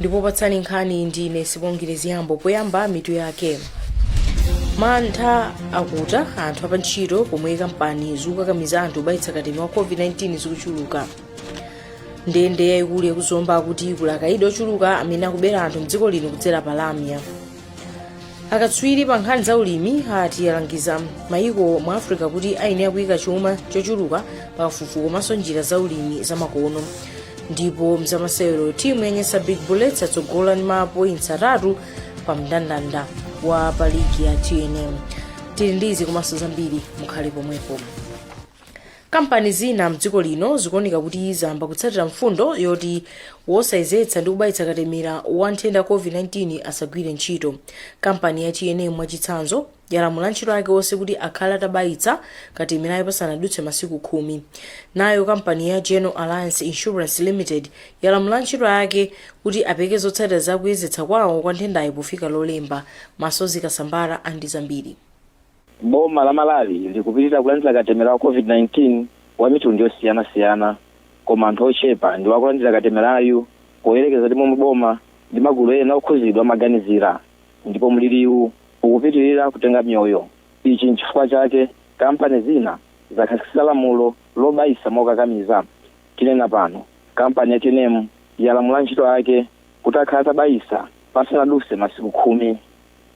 ndipo patsani nkhani ndine sibongirezi yambo poyamba mitu yake. Mantha akuta anthu apantchito pomwe kampani zikukakamiza anthu obayitsa katemi wa COVID-19 zikuchuluka. Ndende yayikulu yakuzomba kuti kulakaidi ochuluka amene akubera anthu mdziko lino kudzera palamya. Akatswiri pa nkhani za ulimi ati alangiza mayiko mu Africa kuti ayenera kuyika chuma chochuluka pafufuko komanso njira za ulimi zamakono. Ndipo mzamasewero timu yanyesa Big Bullets atsogola ndi mapoints 3 pa mndandanda wa paligi ya TNM. Tili ndizi komanso zambiri mukhale pomwepo. Kampani zina mdziko lino zikuoneka kuti zamba kutsatira mfundo yoti wosayezetsa ndi kubayitsa katemera wa nthenda COVID-19 asagwire ntchito. Kampani ya TNM mwachitsanzo yalamula ntchito yake wonse kuti akhale atabayitsa katemerayo pasanadutse masiku 10. Nayo kampani ya General Alliance Insurance Limited yalamula ntchito yake kuti apeke zotsatira za kuyezetsa kwawo kwa nthendayo pofika lolemba. Masozi Kasambara andi zambiri. Boma la Malawi likupitira kulandira katemera wa COVID-19 wa mitundu yosiyana-siyana, koma anthu ochepa ndi akulandira katemerayu poyerekeza ndi momwe boma ndi magulu ena okhuzidwa amaganizira, ndipo mliriwu ukupitirira kutenga mioyo. Ichi nchifukwa chake kampani zina zakhazikitsa lamulo lobayitsa mokakamiza. Tinena pano kampani ya TNM yalamula ntchito yake kuti akhale atabayitsa pasanadutse masiku 10.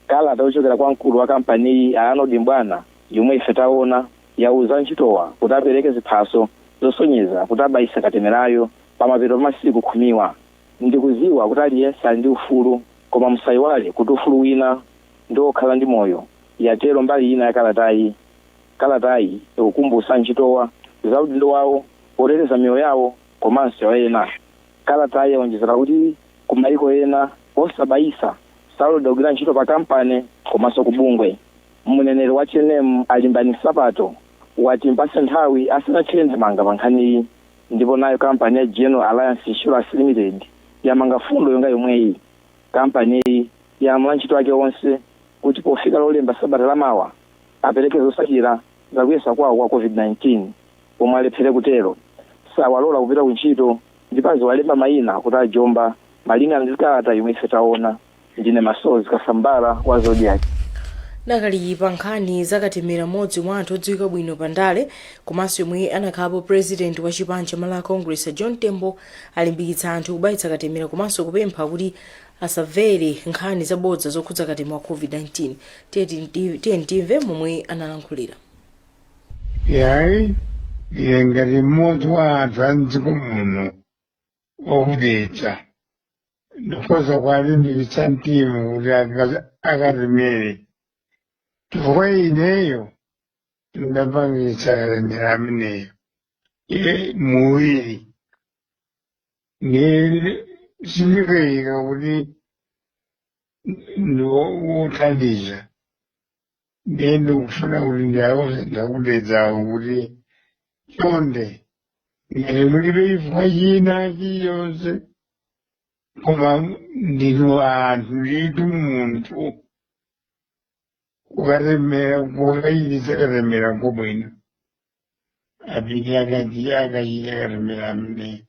Kalata yochokera kwa mkulu wa kampani Arnold Mbwana yomwe ife taona yauza ntchitowa kuti apereke ziphaso zosonyeza kuti abayitsa katemerayo pamapeto pa masiku 10. Ndikuziwa kuti aliyense ali ndi ufulu, koma musayiwale kuti ufulu wina ndi okhala ndi moyo. Yatero mbali ina ya kalatayi ikukumbutsa ntchitowa za udindo wawo poteteza miyoyo yawo komanso ena. Kalatayi yaonjezera kuti kumayiko ena osabayitsa sauloda kugwira ntchito pa kampani komanso kubungwe. Mneneri wa TNM alimbani sapato wati mpase nthawi asanachende manga pa nkhaniyi, ndipo nayo kampani ya General Alliance Insurance Limited yamanga fundo yonga yomweyi. Kampani yalamula ntchito yake wonse kuti pofika lolemba sabata lamawa apereke zotsatira za kuyesa kwawo kwa COVID-19. Pomwe alephere kutero sawalola kupita ku ntchito ndipo aziwalemba mayina kuti ajomba malingana ndi kalata yomwe ife taona. Ndine Masozi Kasambara wa Zodiak. Nakali pa nkhani zakatemera modzi mwa anthu odziwika bwino pandale komanso yomwe anakhalapo president wa chipani cha Congress John Tembo alimbikitsa anthu kubayitsa katemera komanso kupempha kuti asamvere nkhani zabodza zokhudza katemera wa COVID-19. Timve momwe analankhulira. Yayi ngati mmodzi wa anthu a mdziko muno okudetsa ndikoza kwalimbikitsa mtima kuti akatemere. Chifukwa ineyo ndapangitsa katemera ameneyo muwiri sindikayika kuti ndiwothandiza ndende kufuna kuti ndakudetsawo kuti chonde ngati mulibe chifukwa china chiyonse koma ndinu anthu nditu munthu ukatemera kukayitsa katemera kobwino apite akachita katemera ameneyo.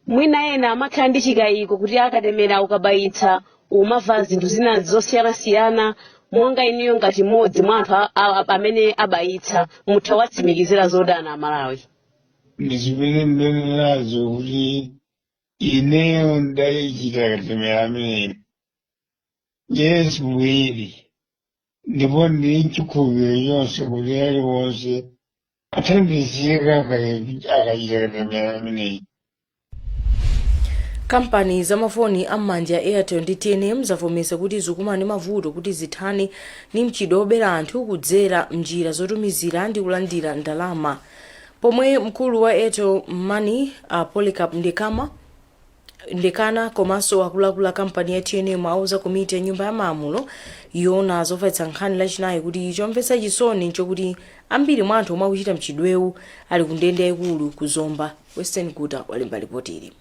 Mwina ena amakhala ndi chikayiko kuti akatemera ukabayitsa umamva zinthu zina zosiyana-siyana, monga iniyo ngati mmodzi mwa anthu amene abayitsa muthawatsimikizira zodana Malawi. Ndizimene ndinenazo kuti ineyo ndayikita katemera ameneyo Yesu mwiri, ndipo ndi chikhulupiriro chonse kuti aliwonse athandizika akachita katemera ameneyo. Kampani za mafoni am'manja ya Airtel ndi TNM zavomesa kuti zikumana ndi mavuto kuti zithane ndi mchitidwe obera anthu kudzera njira zotumizira ndi kulandira ndalama. Pomwe mkulu wa Airtel Money Polycarp Ndekana komanso akuluakulu kampani ya TNM auza komiti ya nyumba ya malamulo yona zofatsa nkhani lachinayi kuti chomvetsa chisoni nchokuti ambiri mwa anthu omwe akuchita mchitidwewu ali ku ndende yayikulu kuzomba. Western Guta walemba ripoti.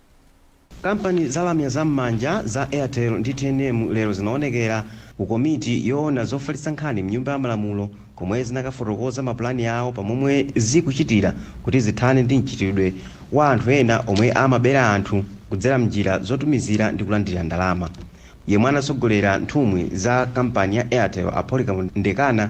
Kampani zalamya zam'manja za Airtel ndi TNM lero zinaonekera ku komiti yoona zofalitsa nkhani mnyumba ya malamulo komwe zinakafotokoza mapulani yawo pamomwe zikuchitira kuti zithane ndi mchitidwe wa anthu ena omwe amabera anthu kudzera mnjira zotumizira ndi kulandira ndalama. Yemwe anasogolera nthumwi za kampani ya Airtel Koloko Nkhani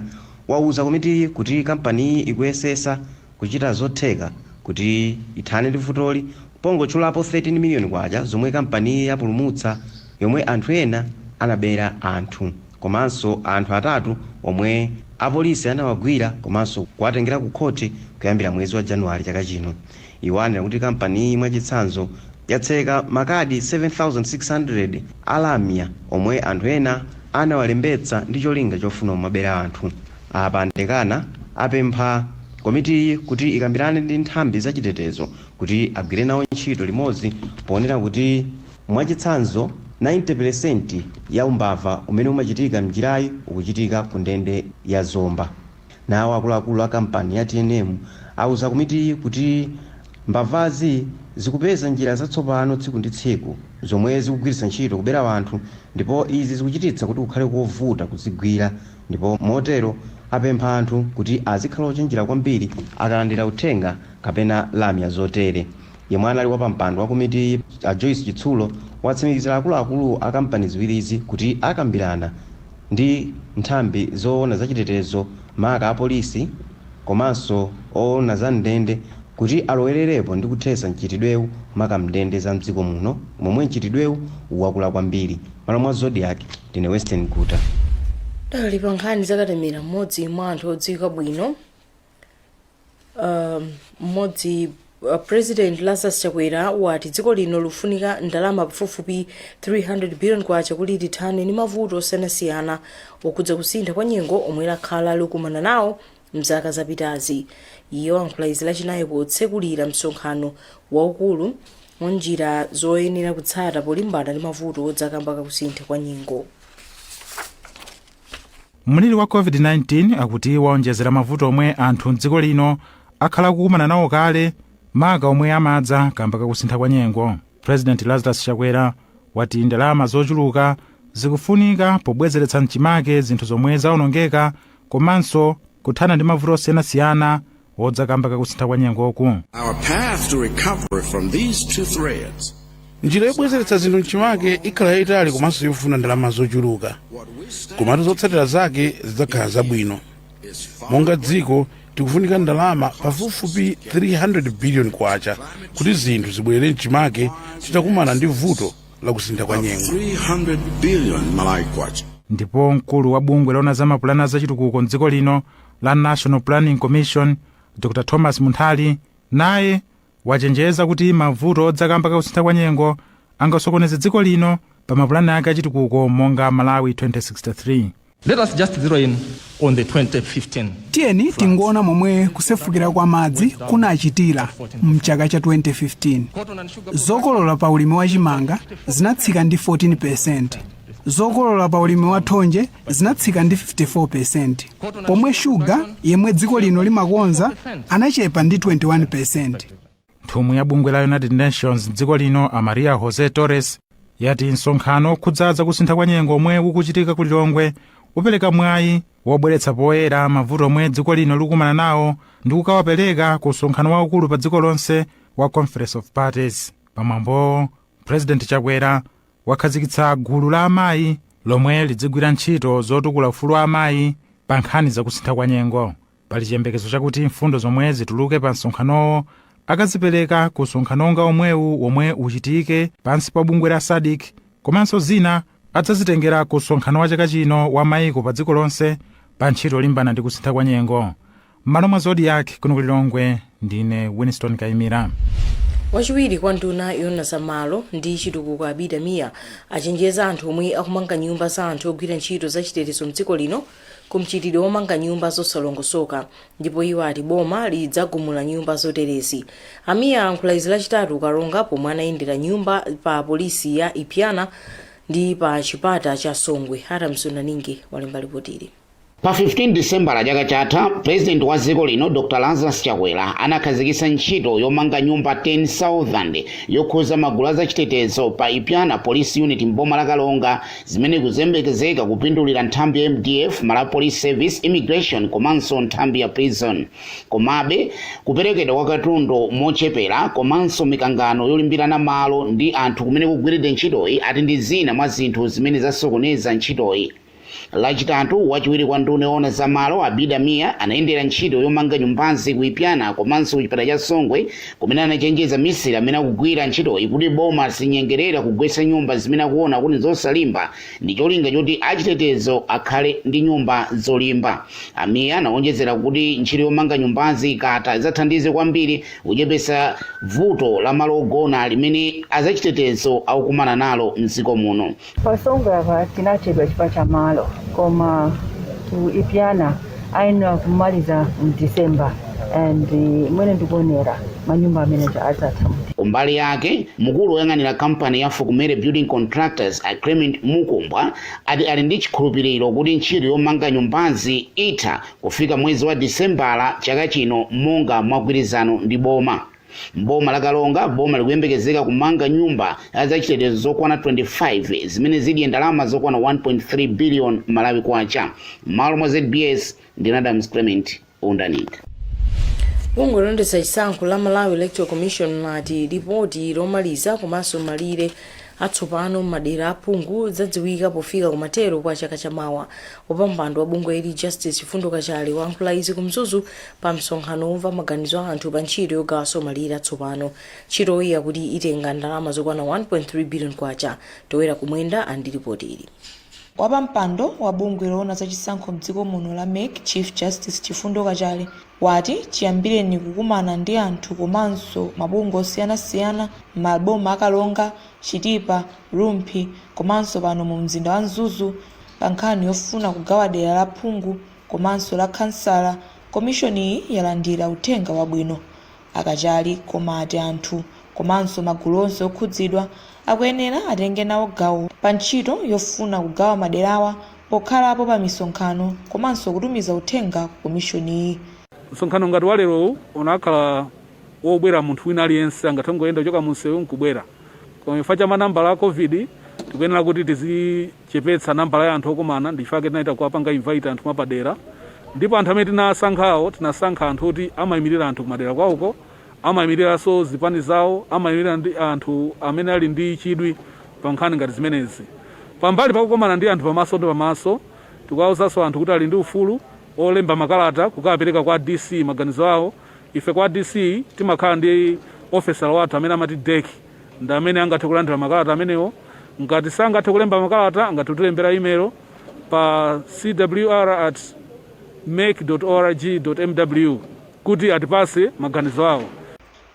wauza komiti kuti kampani ikuyesesa kuchita zotheka kuti ithane ndi vutoli pongotchulapo 13 miliyoni kwacha zomwe kampani yapulumutsa, yomwe anthu ena anabera anthu, komanso anthu atatu omwe apolisi anawagwira komanso kuwatengera ku khoti kuyambira mwezi wa Januwale chaka chino. Iwo anena kuti kampani mwachitsanzo yatseka makadi 7,600 alamya omwe anthu ena anawalembetsa ndi cholinga chofuna kumabera anthu. Apa Nkhani apempha komiti kuti ikambirane ndi nthambi zachitetezo kuti agwire nawo ntchito limodzi, poonera kuti mwachitsanzo 90% ya umbava umene umachitika mnjirayi ukuchitika ku ndende ya Zomba. Nawo akuluakulu a kampani ya TNM auza komiti kuti mbavazi zikupeza njira zatsopano tsiku ndi tsiku zomwe zikugwiritsa ntchito kubera anthu, ndipo izi zikuchititsa kuti kukhale kovuta kuzigwira, ndipo motero apempha anthu kuti azikhala ochenjera kwambiri akalandira uthenga kapena lamya zotere. Yemwe anali wapampando wa komiti a Joyce Chitsulo watsimikizira akuluakulu a kampani ziwirizi kuti akambirana ndi nthambi zoona zachitetezo, maka apolisi komanso oona za ndende kuti alowererepo ndi kuthesa mchitidwewu maka mndende za mdziko muno momwe mchitidwewu wakula kwambiri. Malo mwa Zodiak, ndine Western Kuta. Dali pa nkhani zakatemera mmodzi mwa anthu odziwika bwino. President Lazarus Chakwera wati dziko lino lufunika ndalama pafupifupi 300 billion kwacha kuti lithane ndi mavuto osiyanasiyana okudza kusintha kwa nyengo omwe lakhala likumana nawo mzaka zapitazi. Iyo ankhula izi lachinayi potsekulira msonkhano waukulu wa njira zoyenera kutsata polimbana ndi mavuto odzakamba kusintha kwa nyengo. Mliri wa COVID-19 akuti waonjezera mavuto omwe anthu mdziko lino akhala kukumana nawo kale, maka omwe amadza kamba kusintha kwa nyengo. President Lazarus Chakwera wati ndalama zochuluka zikufunika pobwezeretsa mchimake zinthu zomwe zaonongeka komanso kuthana ndi mavuto osiyanasiyana odzakamba kusintha kwa nyengoku. Our path to recover from these two threads, njira yobwezeretsa zinthu mchimake ikhala yayitali komanso yofuna ndalama zochuluka, komatu zotsatira zake zidzakhala zabwino. Monga dziko tikufunika ndalama pafupifupi 300 billion kwacha kuti zinthu zibwerere mchimake titakumana ndi vuto la kusintha kwa nyengo. 300 billion malai kwacha. Ndipo mkulu wa bungwe lona za mapulani zachitukuko mdziko lino la National Planning Commission, Dr. Thomas Munthali, naye wachenjeza kuti mavuto odzakamba kusintha kwa nyengo angasokoneze dziko lino pa mapulani ake achitukuko monga Malawi 2063. Let us just zero in on the 2015. Tieni tingoona momwe kusefukira kwa madzi kunachitira mchaka cha 2015. Zokolola pa ulimi wa chimanga zinatsika ndi 14%. Zokolola pa ulimi wa thonje zinatsika ndi 54%. Pomwe shuga yemwe dziko lino limakonza anachepa ndi 21%. Nthumwi ya bungwe la United Nations dziko lino Maria Jose Torres yati msonkhano kudzaza kusintha kwa nyengo omwe ukuchitika kulilongwe upereka mwayi wobweretsa poyera mavuto omwe dziko lino likumana nawo ndi kukawapereka ku msonkhano waukulu pa dziko lonse wa Conference of Parties. Pamwambo President Chakwera wakhazikitsa gulu la amayi lomwe lidzigwira ntchito zotukula ufulu wa amayi pa nkhani za kusintha kwa nyengo. Pali chiyembekezo chakuti mfundo zomwe zituluke pa msonkhanowo akazipereka ku msonkhano onga omwewu omwe uchitike pansi pa bungwe la Zodiak, komanso zina adzazitengera ku msonkhano wa chaka chino wa mayiko pa dziko lonse pa ntchito yolimbana ndi kusintha kwa nyengo. M'malo mwa Zodiak kuno kulilongwe, ndine Winston Kaimira. Wachiwiri kwa nduna yona za malo ndi chitukuko Abida Mia achenjeza anthu omwe akumanga nyumba za anthu ogwira ntchito za chitetezo mdziko lino kumchitidwe womanga nyumba zosalongosoka, ndipo iwo ati boma lidzagumula nyumba zoterezi. Amia ankhula izi lachitatu kalonga pomwe anayendera nyumba pa polisi ya Ipiana ndi pa chipata cha Songwe. Aramsuna Ningi walemba ripotiri. Pa 15 December chaka chatha, President wa dziko lino Dr. Lazarus Chakwera anakhazikitsa ntchito yomanga nyumba 10,000 yokhuza magulu azachitetezo pa Ipyana Police Unit mboma la Kalonga zimene kuzembekezeka kupindulira nthambi ya MDF, Malawi Police Service, Immigration komanso nthambi ya prison. Komabe kuperekedwa kwa katundu mochepera komanso mikangano yolimbirana malo ndi anthu kumene kugwiridwa ntchitoyi ati ndi zina mwa zinthu zimene zasokoneza ntchitoyi. Lachitatu wachiwiri kwa nduna yoona za malo Abida Mia anayendera ntchito yomanga nyumbazi ku Ipyana komanso ku chipata cha Songwe kumene anachenjeza misiri amene akugwira ntchitoyi kuti boma sinyengerera kugwetsa nyumba zimene akuona kuti zosalimba ndi cholinga choti achitetezo akhale ndi nyumba zolimba. Amia anaonjezera kuti ntchito yomanga nyumbazi ikatha idzathandize kwambiri kuchepetsa vuto la malo ogona limene azachitetezo akukumana nalo mdziko muno. Pasongwe apa tinachedwa chipata cha malo koma ku Ipyana aina kumaliza December and mwene ndikuonera manyumba amene adzatha. Kumbali yake mkulu woyang'anira kampani ya Fukumere Building Contractors Clement Mukumbwa ati ali ndi chikhulupiriro kuti ntchito yomanga nyumbazi itha kufika mwezi wa December chaka chino monga mwagwirizano ndi boma. Mboma la Kalonga boma likuyembekezeka kumanga nyumba zachitetezo zokwana 25 zimene zidye ndalama zokwana 1.3 billion Malawi kwacha. Malo mwa ZBS ndi Adams Clement undanika. Bungwe londesa chisankho la Malawi Electoral Commission lati ripoti lomaliza komanso malire atsopano madera aphungu zadziwika pofika kumatero kwa chaka chamawa. Wapampando wa bungwe ili Justice Chifundo Kachali wankhula izi kumzuzu pa msonkhano womva maganizo a anthu pa ntchito yogawanso malire atsopano. Ntchito iyi yakuti itenga ndalama zokwana 1.3 billion kwacha. Toera kumwenda andi ripoti ili. Wapampando wa bungwe loona za chisankho mdziko muno la MEC Chief Justice Chifundo Kachali wati chiyambireni kukumana ndi anthu komanso mabungwe osiyanasiyana maboma akalonga Chitipa, Rumphi komanso pano mu mzinda wa Mzuzu pa nkhani yofuna kugawa dera la phungu komanso la kansala. Komishoni iyi yalandira uthenga wabwino. Akachali komati anthu komanso magulu onse okhudzidwa akuyenera atenge nawo gawo pa ntchito yofuna kugawa maderawa pokhalapo pa misonkhano komanso kutumiza uthenga ku komishoni iyi. Msonkhano ngati walero unakhala wobwera munthu wina aliyense angathengoyenda kuchoka munsewu nkubwera. Koma ifa cha manambala a COVID tikuyenera kuti tizichepetsa nambala ya anthu okumana ndifake tinaita kuwapanga invite anthu mwapadera. Ndipo anthu amene tinasankhawo tinasankha anthu oti amayimirira anthu kumadera kwawoko, amayimiriranso zipani zawo, amayimirira ndi anthu amene ali ndi chidwi pa nkhani ngati zimenezi. Pambali pakukomana ndi anthu pamaso ndi pamaso tikuwawuzanso anthu kuti ali ndi ufulu olemba makalata kukapereka kwa DC maganizo awo. Ife kwa DC timakhala ndi officer wathu amene amati deki ndi amene angathe kulandira makalata amenewo. Ngati sangathe kulemba makalata angathe kutilembera email pa cwr@mec.org.mw kuti atipase maganizo awo.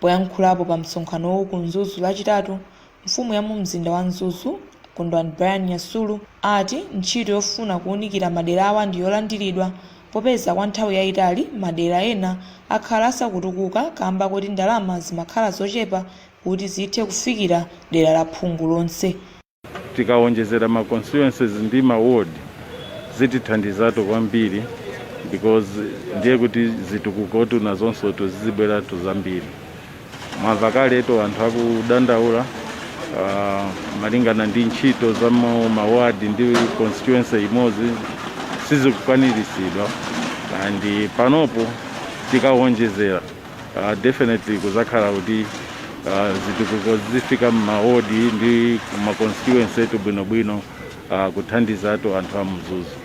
Poyankhulapo pa msonkhanowo ku Mzuzu lachitatu, mfumu ya mu mzinda wa Mzuzu Kondwani Brian Nyasulu ati ntchito yofuna kuunikira maderawa ndi yolandiridwa popeza kwa nthawi yayitali madera ena akhala asakutukuka kamba kuti ndalama zimakhala zochepa kuti zithe kufikira dera la phungu lonse. Tikawonjezera ma constituencies ndi ma ward zitithandizatu kwambiri because ndiye kuti zitukukotu nazonso tuzibwera tuzambiri. Mwamva kaletu anthu akudandaula malingana ndi ntchito za mawadi ndi constituency imodzi sizikukwaniritsidwa, and panopo tikawonjezera definitely kuzakhala kuti zitukuko zifika m'mawodi ndi ma constituency etu bwinobwino kuthandizatu anthu a Mzuzu.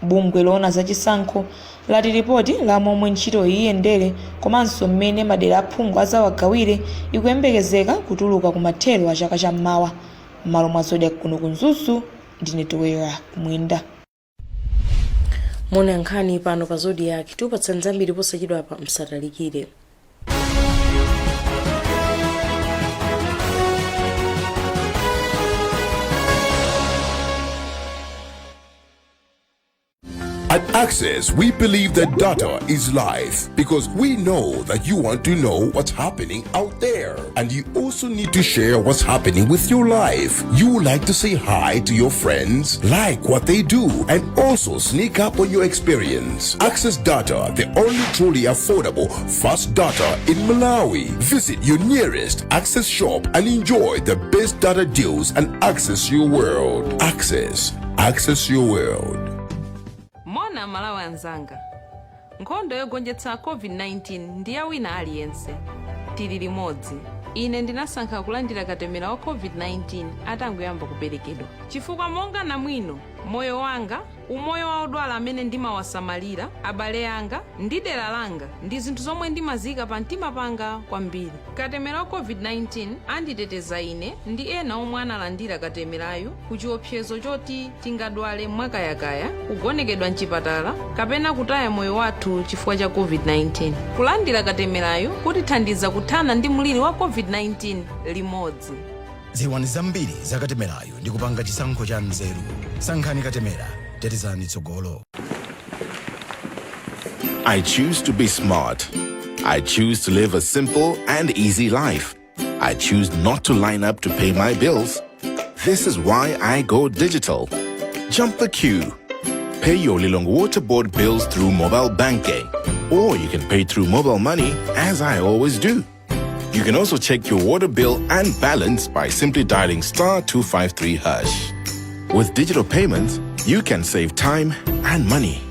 Bungwe loona za chisankho lati ripoti la momwe ntchito iyendere komanso mmene madera aphungu azawagawire ikuyembekezeka kutuluka kumathero a chaka chammawa. Malo mwa Zodiak kuno ku Mzuzu ndine Toera kumwenda. Mona Nkhani pano pa Zodiak tupatsa nzambiri posachedwa pa msatalikire. At Access, we believe that data is life because we know that you want to know what's happening out there. And you also need to share what's happening with your life. You would like to say hi to your friends, like what they do, and also sneak up on your experience. Access Data, the only truly affordable fast data in Malawi. Visit your nearest Access shop and enjoy the best data deals and access your world. Access your world. Mona Malawi anzanga. Nkhondo yogonjetsa COVID-19 ndiye wina aliyense. Tili limodzi. Ine ndinasankha kulandira katemera wa COVID-19 atangoyamba kuperekedwa. Chifukwa monga namwino, moyo wanga, umoyo wa odwala amene ndimawasamalira, abale anga, ndi dera langa, ndi zinthu zomwe ndimazika pa mtima panga kwambiri. Katemera wa COVID-19 anditeteza ine ndi ena omwe analandira katemerayo ku chiopsezo choti tingadwale mwakayakaya, kugonekedwa mchipatala, kapena kutaya moyo wathu chifukwa cha COVID-19. Kulandira katemerayo kutithandiza kuthana ndi mliri wa COVID-19 limodzi. Ziwani zambiri za katemerayo ndi kupanga chisankho cha nzeru. Sankhani katemera, tetezani tsogolo. I choose to be smart. I choose to live a simple and easy life. I choose not to line up to pay my bills. This is why I go digital. Jump the queue. Pay your Lilong Water Board bills through mobile banking. Or you can pay through mobile money, as I always do. You can also check your water bill and balance by simply dialing *253#. With digital payments, you can save time and money.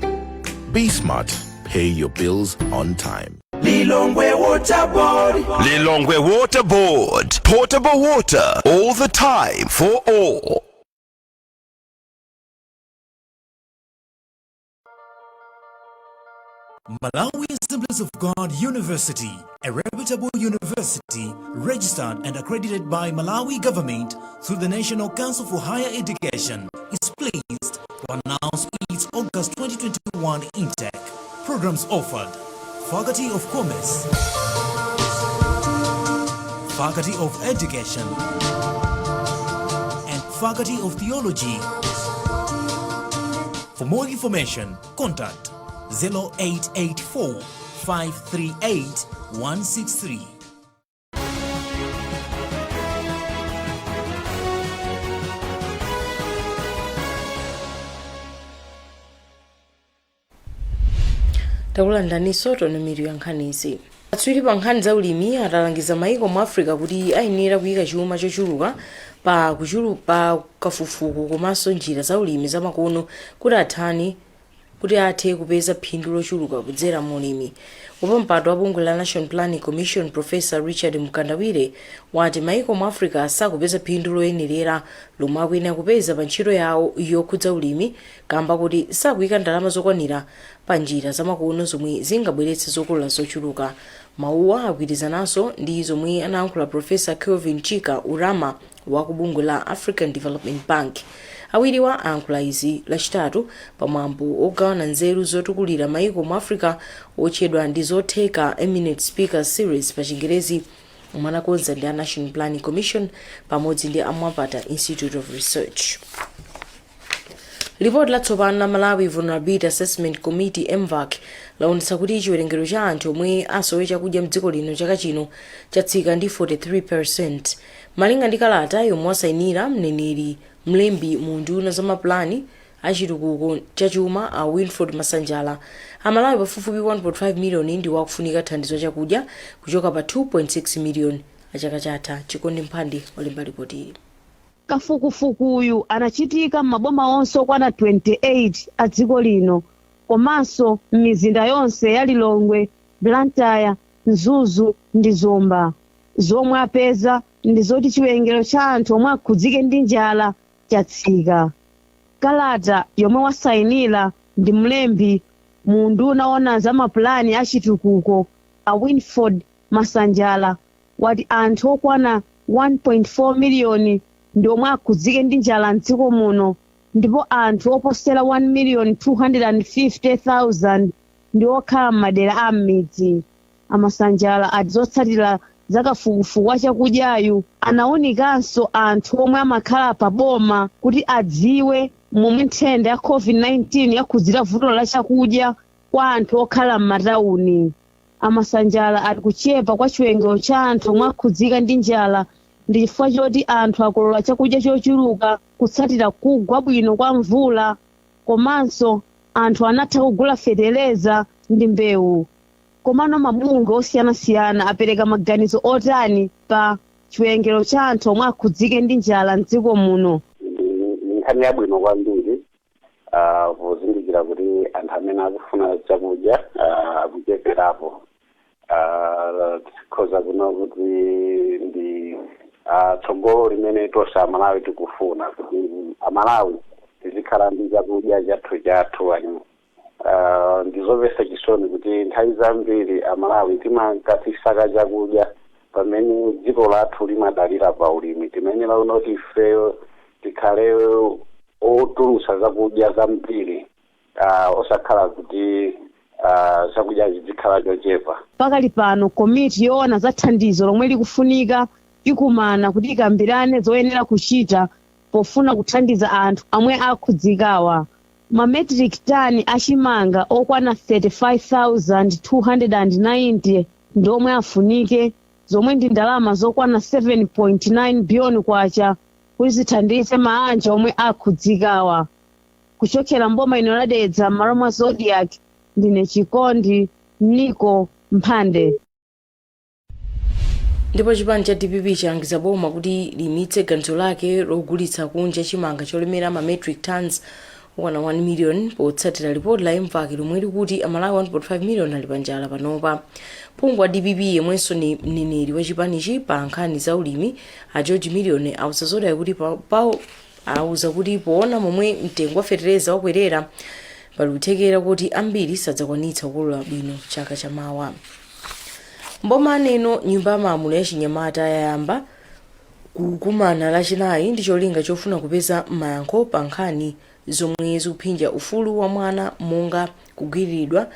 Be smart. Pay your bills on time. Lilongwe Water Board. Lilongwe Water Board. Portable water all the time for all. Malawi Assemblies of God University, a reputable university registered and accredited by Malawi government through the National Council for Higher Education, is pleased to announce its August 2021 intake. Programs offered: Faculty of Commerce, Faculty of Education, and Faculty of Theology. For more information, contact 0884 538 163. takulandani soto namiru ya nkhanizi. Atswiri pa nkhani za ulimi atalangiza maiko mu Africa kuti ayenera kuyika chuma chochuluka pa kafukufuku komanso njira za ulimi zamakono kuti athe kupeza phindu lochuluka kudzera mu ulimi. Wapampando wa bungwe la National Planning Commission Professor Richard Mkandawire wati maiko mu Africa sakupeza phindu loyenerera lomwe akuyenera kupeza pa ntchito yawo yokhudza ulimi kamba kuti sakuyika ndalama zokwanira pa njira zamakono zomwe zingabweretse zokolola zochuluka. Mawuwa agwirizananso ndi zomwe anayankhula Professor Kelvin Chika Urama wa kubungwe la African Development Bank. Awiriwa ayankhula izi lachitatu pamwambo ogawana nzeru zotukulira maiko mu Africa otchedwa ndi zotheka Eminent Speaker Series pa Chingerezi omwe anakonza ndi a National Planning Commission pamodzi ndi Amwapata Institute of Research. Report latsopano la Malawi Vulnerability Assessment Committee MVAC laonetsa kuti chiwerengero cha anthu omwe asowa chakudya mdziko lino chaka chino chatsika ndi 43%. Malinga ndi kalata yomwe wasayinira mneneri mlembi mu nduna za maplani achitukuko chachuma a Wilford Masanjala, Amalawi pafupifupi 1.5 miliyoni ndi wakufunika thandizo chakudya kuchoka pa 2.6 miliyoni achaka chatha. Chikondi Mphandi walemba ripoti ili. Kafukufuku uyu anachitika m'maboma onse okwana 28 a dziko lino komanso m'mizinda yonse ya Lilongwe, Blantyre, Mzuzu ndi Zomba. Zomwe apeza ndi zoti chiwerengero cha anthu omwe akhudzike ndi njala chatsika. Kalata yomwe wasayinira ndi mlembi mu nduna ona za mapulani achitukuko a Wilford Masanjala wati anthu okwana 1.4 miliyoni ndi omwe akhudzike ndi njala mdziko muno, ndipo anthu oposera 1,250,000 ndi okhala m'madera a m'midzi. Amasanjala ati zotsatira za kafukufuku wa chakudyayu anawunikanso anthu omwe amakhala pa boma kuti adziwe momwe nthenda ya COVID-19 yakhudzira vuto la chakudya kwa anthu okhala m'matauni. Amasanjala ati kuchepa kwa chiwerengero cha anthu omwe akhudzika ndi njala ndi chifukwa choti anthu akolola chakudya chochuluka kutsatira kugwa bwino kwa mvula, komanso anthu anatha kugula feteleza ndi mbewu. Komano mabungwe osiyanasiyana apereka maganizo otani pa chiwerengero cha anthu omwe akhudzike ndi njala m'dziko muno? Nkhani yabwino kwambiri pozindikira kuti anthu amene akufuna chakudya akucheperapo. Tikhoza kuona kuti ndi tsogolo limene tonse Amalawi tikufuna kuti Amalawi tizikhala ndi chakudya chathu. Ndizomvetsa chisoni kuti nthawi zambiri Amalawi timakasaka chakudya pamene dziko lathu limadalira pa ulimi. Timayenera kuti ifeyo tikhale otulutsa zakudya zambiri osakhala kuti zakudya zikhala zochepa. Pakali pano komiti yoona za thandizo lomwe likufunika ikumana kuti ikambirane zoyenera kuchita pofuna kuthandiza anthu amwe akhudzikawa. Mametric tani achimanga okwana 35,290 ndomwe afunike, zomwe ndi ndalama zokwana 7.9 billion kwacha kuti zithandize mabanja omwe akhudzikawa. Kuchokera mboma ino ladedza m'malo mwa Zodiak, ndine Chikondi Niko Mphande. Ndipo chipani cha DPP chalangiza boma kuti limitse ganizo lake logulitsa kunja chimanga cholemera mametric tons 1 million potsatira ripoti la imvaki lomwe likuti Amalawi 1.5 million ali panjala panopa. Phungu wa DPP yemwenso ni mneneri wa chipanichi pa nkhani za ulimi a George Million auza Zodiak kuti auza kuti poona momwe mtengo wa feteleza wakwerera pali kuthekera kuti ambiri sadzakwanitsa kukolola bwino chaka chamawa. Mboma neno nyumba ya malamulo ya Chinyamata yayamba kukumana lachinayi ndi cholinga chofuna kupeza mayankho pa nkhani zomwe zikuphinja ufulu wa mwana monga kugwiridwa,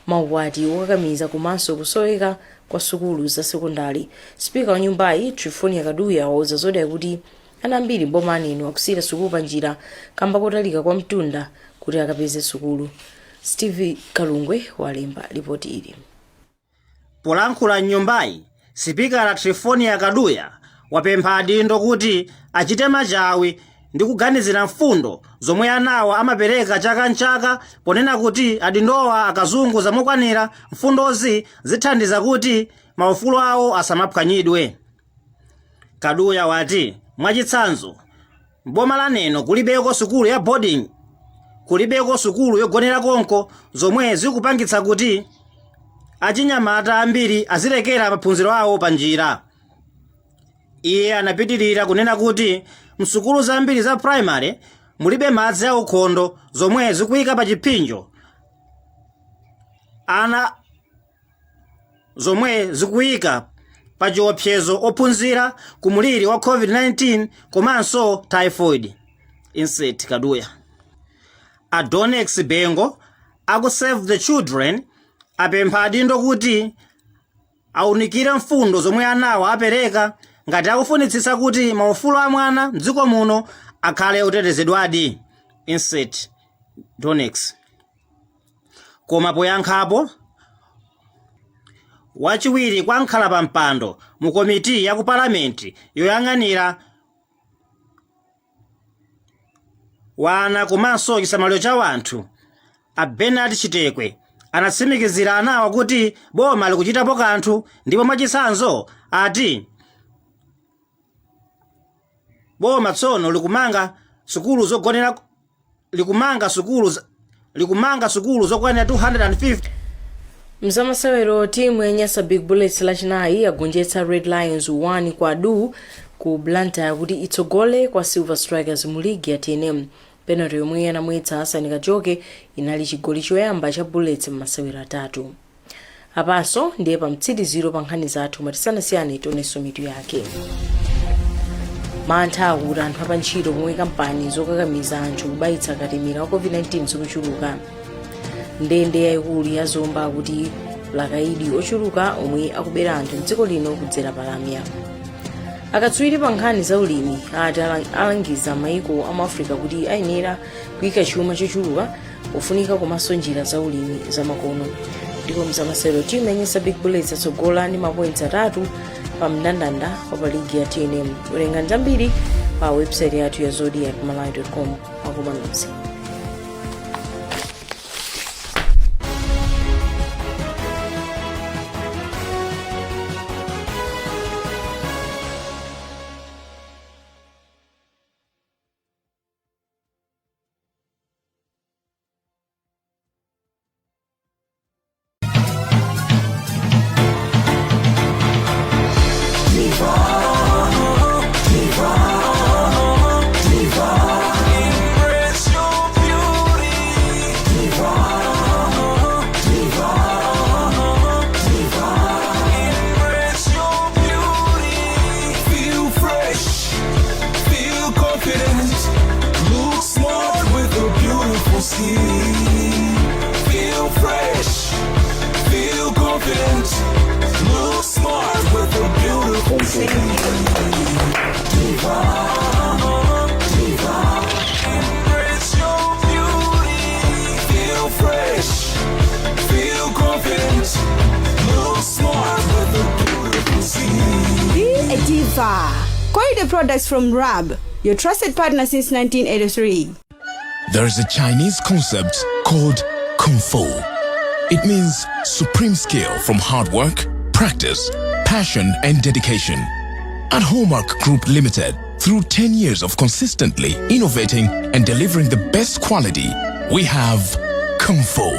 maukwati okakamiza komanso kusoweka kwa sukulu za sekondari. Spika wa nyumbayi Trifonia Kaduya wauza Zodiak kuti ana ambiri mboma neno akusiyira sukulu panjira kamba kotalika kwa mtunda kuti akapeze sukulu. Steve Kalungwe walemba ripoti ili. Polankhula nyumbayi, Sipika Trifonia Kaduya wapempha adindo kuti achite machawi ndi kuganizira mfundo zomwe anawa amapereka chaka nchaka, ponena kuti adindowa akazunguza mokwanira mfundozi zithandiza kuti maufulu awo asamaphwanyidwe. Kaduya wati mwachitsanzo mboma la neno kulibeko sukulu ya boarding, kulibeko sukulu yogonera konko zomwe zikupangitsa kuti achinyamata ambiri azilekera maphunziro awo panjira. Iye anapitirira kunena kuti msukulu zambiri za primary mulibe madzi a ukhondo zomwe zikuyika pa chipinjo ana zomwe zikuyika pa chiopsezo ophunzira kumuliri wa COVID-19 komanso typhoid. Insert Kaduya. Adonex Bengo aku Save the Children apempha adindo kuti aunikire mfundo zomwe anawa apereka ngati akufunitsitsa kuti maufulu a mwana mdziko muno akhale otetezedwadi. Insert Donex. Koma poyankhapo wachiwiri kwa nkhala pa mpando mu komiti ya ku palamenti yoyang'anira wana komanso chisamaliro cha wanthu a Bernard Chitekwe anatsimikizira anawa kuti boma likuchitapo kanthu, ndipo mwachitsanzo ati boma tsono likumanga sukulu zogonera likumanga sukulu zokwanira 250. Mzamasewero timu ya Nyasa Big Bullets lachinayi yagonjetsa Red Lions 1 kwa du ku Blantyre kuti itsogole kwa Silver Strikers mu ligi ya TNM. Penalty yomwe anamwetsa Hassan Kajoke inali chigoli choyamba cha Bullets m'masewero atatu. Apaso ndiye pa mtsiriziro pa nkhani zathu matisanasiyane tionenso mitu yake. Mantha akuti anthu apantchito pomwe kampani zokakamiza anthu kubayitsa katemera wa COVID-19 zikuchuluka. Ndende yayikulu ya zomba kuti lakaidi ochuluka omwe akubera anthu mdziko lino kudzera palamya. akatswiri pa nkhani za ulimi ati alangiza maiko a Africa kuti ayenera kuyika chuma chochuluka ufunika komanso njira za ulimi za makono. Ndipo mzamasero timenyesa Big Bullets atsogola ndi mapoints 3 pa mndandanda wa pa ligi ya TNM. Ulenga zambiri pa website yathu ya zodiacmalawi.com. Akumanonse. Feel fresh, feel confident, look smart with a beautiful Diva, diva, embrace your beauty. Feel fresh, feel confident, look smart with a beautiful Be a diva. Quality products from Rab, your trusted partner since 1983. There is a Chinese concept called Kung Fu. It means supreme skill from hard work, practice, passion, and dedication. At Hallmark Group Limited, through 10 years of consistently innovating and delivering the best quality, we have Kung Fu.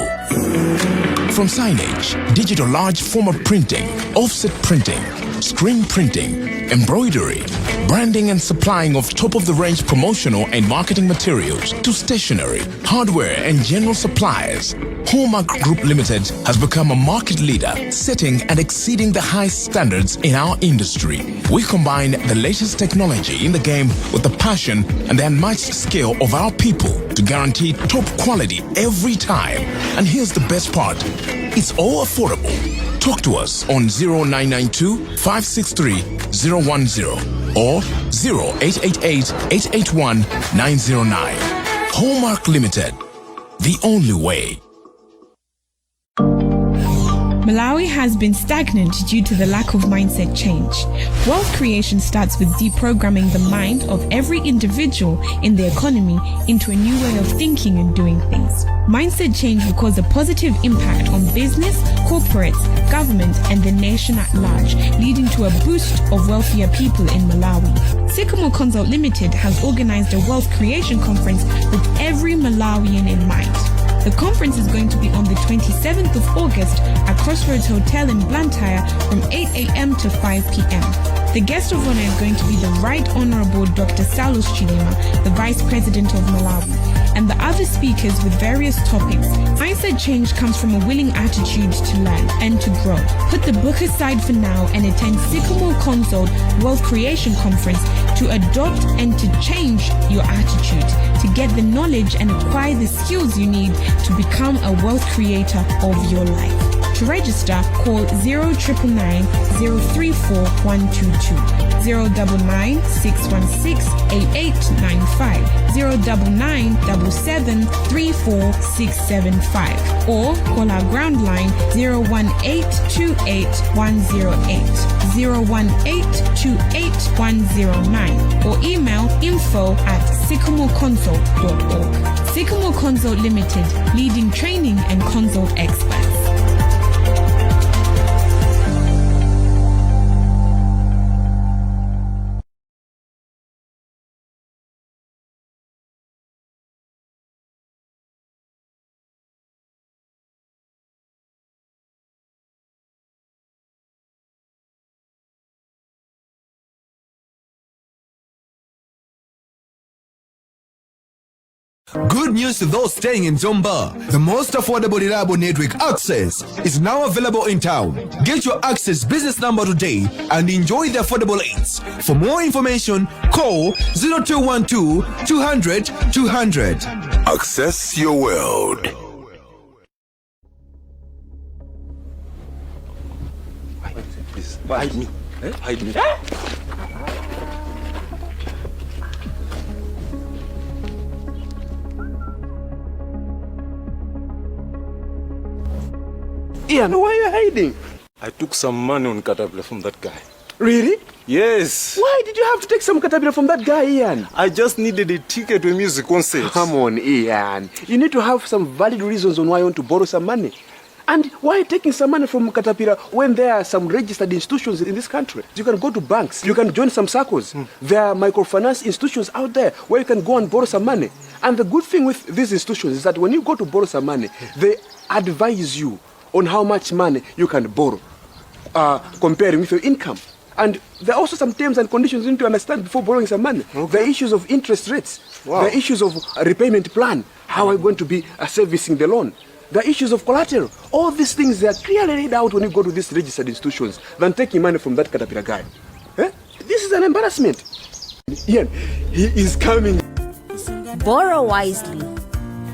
From signage, digital large format printing, offset printing, screen printing, embroidery, branding and supplying of top-of-the-range promotional and marketing materials to stationery, hardware and general suppliers, Hallmark Group Limited has become a market leader, setting and exceeding the highest standards in our industry. We combine the latest technology in the game with the passion and the unmatched skill of our people to guarantee top quality every time. And here's the best part. It's all affordable. Talk to us on 0992 563 010 or 0888 881 909. Hallmark Limited, the only way. Malawi has been stagnant due to the lack of mindset change. Wealth creation starts with deprogramming the mind of every individual in the economy into a new way of thinking and doing things. Mindset change will cause a positive impact on business, corporates, government, and the nation at large, leading to a boost of wealthier people in Malawi. Sycamore Consult Limited has organized a wealth creation conference with every Malawian in mind. The conference is going to be on the 27th of August at Crossroads Hotel in Blantyre from 8 a.m. to 5 p.m. The guest of honor is going to be the Right Honorable Dr. Salus Chilema, the Vice President of Malawi, and the other speakers with various topics. Mindset change comes from a willing attitude to learn and to grow. Put the book aside for now and attend Sycamore Consult Wealth Creation Conference to adopt and to change your attitude, to get the knowledge and acquire the skills you need to become a wealth creator of your life. To register, call 0999 034 122, 099 616 8895, 099 77 34 675, or call our ground line 018 28 108, 018 28 109, or email info@sycamoreconsult.org. Sycamore Consult Limited, leading training and consult experts. Good news to those staying in Zomba. The most affordable reliable network access is now available in town. Get your access business number today and enjoy the affordable rates. For more information, call 0212 200 200. Access your world. Hide me. Hide me. Ian, why are you hiding? I took some money on Caterpillar from that guy. Really? Yes. Why did you have to take some Caterpillar from that guy, Ian? I just needed a ticket to a music concert. Come on, Ian. You need to have some valid reasons on why you want to borrow some money. And why are you taking some money from Caterpillar when there are some registered institutions in this country? You can go to banks. You can join some circles. There are microfinance institutions out there where you can go and borrow some money. And the good thing with these institutions is that when you go to borrow some money, they advise you on how much money you can borrow, comparing with your income. And there are also some terms and conditions you need to understand before borrowing some money. Okay. The issues of interest rates, the issues of a repayment plan, how are you going to be servicing the loan, the issues of collateral. All these things, they are clearly laid out when you go to these registered institutions than taking money from that Caterpillar guy. Eh? This is an embarrassment. Ian, he is coming. Borrow wisely.